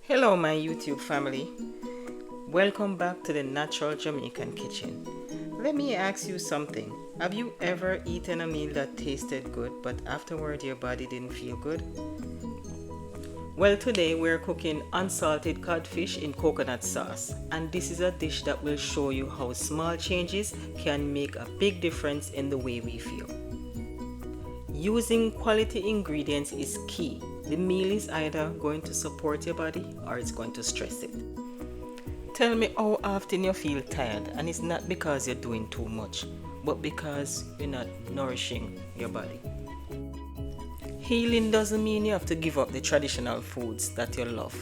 Hello my YouTube family, welcome back to the Natural Jamaican Kitchen. Let me ask you something. Have you ever eaten a meal that tasted good but afterward your body didn't feel good? Well, today we're cooking unsalted codfish in coconut sauce, and this is a dish that will show you how small changes can make a big difference in the way we feel. Using quality ingredients is key. The meal is either going to support your body or it's going to stress it. Tell me how often you feel tired, and it's not because you're doing too much, but because you're not nourishing your body. Healing doesn't mean you have to give up the traditional foods that you love.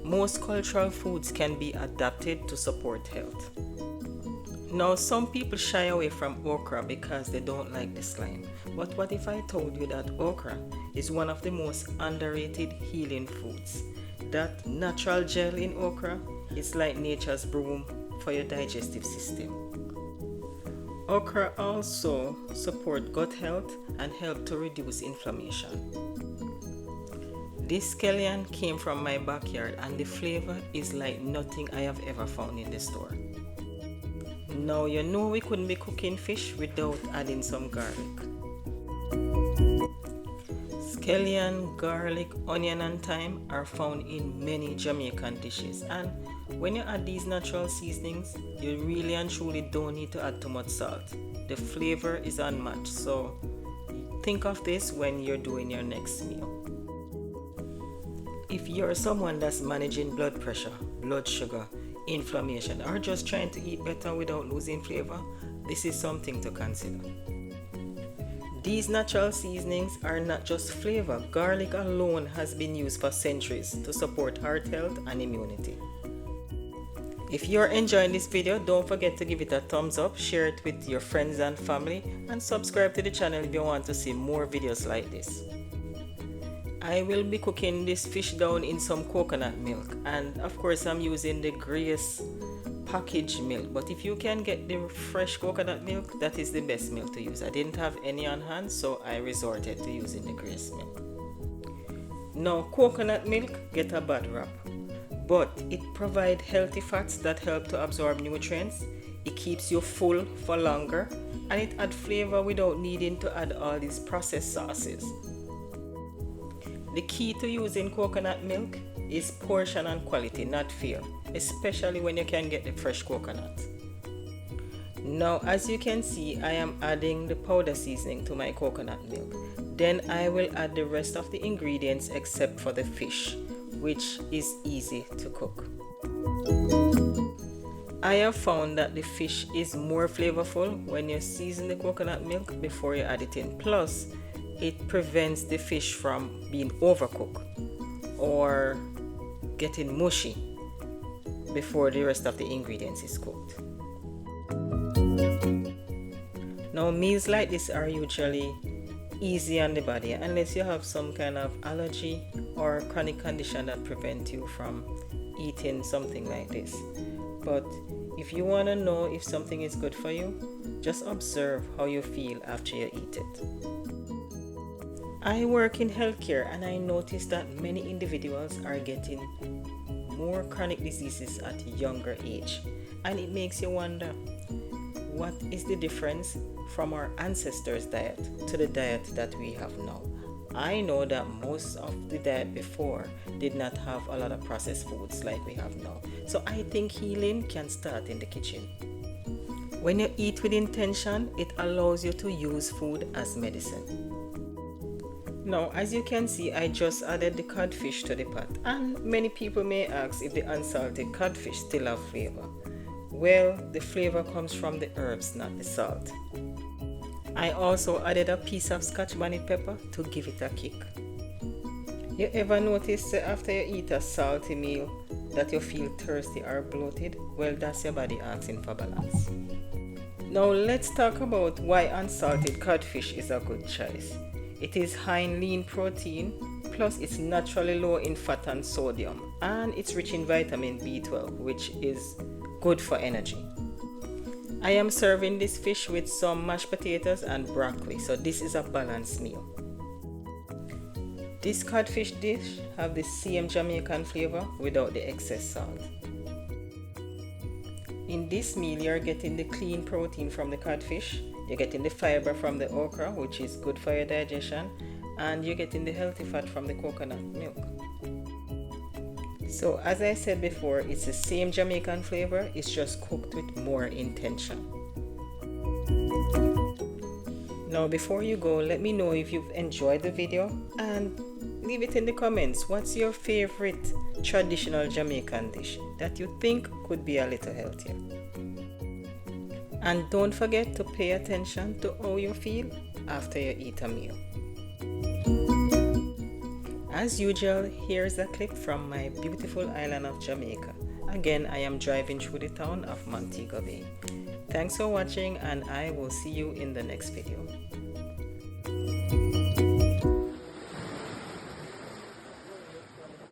Most cultural foods can be adapted to support health. Now, some people shy away from okra because they don't like the slime. But what if I told you that okra is one of the most underrated healing foods? That natural gel in okra is like nature's broom for your digestive system. Okra also supports gut health and help to reduce inflammation. This scallion came from my backyard and the flavor is like nothing I have ever found in the store. Now you know we couldn't be cooking fish without adding some garlic. Scallion, garlic, onion and thyme are found in many Jamaican dishes, and when you add these natural seasonings, you really and truly don't need to add too much salt. The flavor is unmatched, so think of this when you're doing your next meal. If you're someone that's managing blood pressure, blood sugar, inflammation, or just trying to eat better without losing flavor, this is something to consider. These natural seasonings are not just flavor. Garlic alone has been used for centuries to support heart health and immunity. If you're enjoying this video, don't forget to give it a thumbs up, share it with your friends and family, and subscribe to the channel if you want to see more videos like this. I will be cooking this fish down in some coconut milk, and of course I'm using the Grace packaged milk, but if you can get the fresh coconut milk, that is the best milk to use. I didn't have any on hand, so I resorted to using the Grace milk. Now, coconut milk get a bad rap, but it provides healthy fats that help to absorb nutrients. It keeps you full for longer, and it adds flavor without needing to add all these processed sauces. The key to using coconut milk is portion and quality, not fear, especially when you can get the fresh coconut. Now, as you can see, I am adding the powder seasoning to my coconut milk. Then I will add the rest of the ingredients except for the fish, which is easy to cook. I have found that the fish is more flavorful when you season the coconut milk before you add it in. Plus, it prevents the fish from being overcooked or getting mushy before the rest of the ingredients is cooked. Now, meals like this are usually easy on the body unless you have some kind of allergy or chronic condition that prevents you from eating something like this. But if you want to know if something is good for you, just observe how you feel after you eat it. I work in healthcare and I noticed that many individuals are getting more chronic diseases at a younger age, and it makes you wonder, what is the difference from our ancestors' diet to the diet that we have now? I know that most of the diet before did not have a lot of processed foods like we have now, so I think healing can start in the kitchen. When you eat with intention, it allows you to use food as medicine. Now, as you can see, I just added the codfish to the pot, and many people may ask if the unsalted codfish still have flavor. Well, the flavor comes from the herbs, not the salt. I also added a piece of Scotch bonnet pepper to give it a kick. You ever notice after you eat a salty meal that you feel thirsty or bloated? Well, that's your body asking for balance. Now, let's talk about why unsalted codfish is a good choice. It is high in lean protein, plus it's naturally low in fat and sodium, and it's rich in vitamin B12, which is good for energy. I am serving this fish with some mashed potatoes and broccoli, so this is a balanced meal. This codfish dish have the same Jamaican flavor without the excess salt. In this meal, you're getting the clean protein from the codfish, you're getting the fiber from the okra, which is good for your digestion, and you're getting the healthy fat from the coconut milk. So as I said before, it's the same Jamaican flavor, it's just cooked with more intention. Now before you go, let me know if you've enjoyed the video and leave it in the comments. What's your favorite traditional Jamaican dish that you think could be a little healthier? And don't forget to pay attention to how you feel after you eat a meal. As usual, here's a clip from my beautiful island of Jamaica. Again, I am driving through the town of Montego Bay. Thanks for watching, and I will see you in the next video.